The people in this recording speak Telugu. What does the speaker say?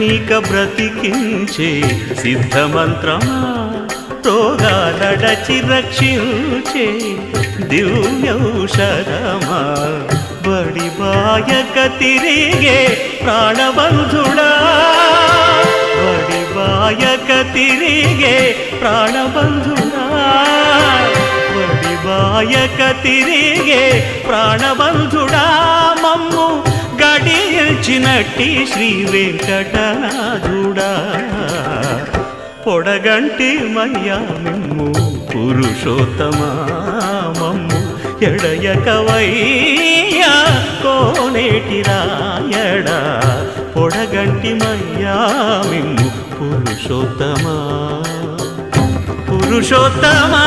నీక బ్రతికించే సిద్ధమంత్రమా రోగాలడచి రక్షించే దివ్యౌషధమా బడి బాయక తిరిగే ప్రాణబంధుడా బడి బాయక తిరిగే ప్రాణబంధుడా బడి బాయక తిరిగే ప్రాణబంధుడా మమ్ము గడిచినట్టి శ్రీ వెంకటనాథుడా పొడగంటి మయ్యా మిమ్ము పురుషోత్తమా మమ్ము ఎడయకవయ్యా కోనేటి రాయడా పొడగంటి మయ్యా మిమ్ము పురుషోత్తమా పురుషోత్తమా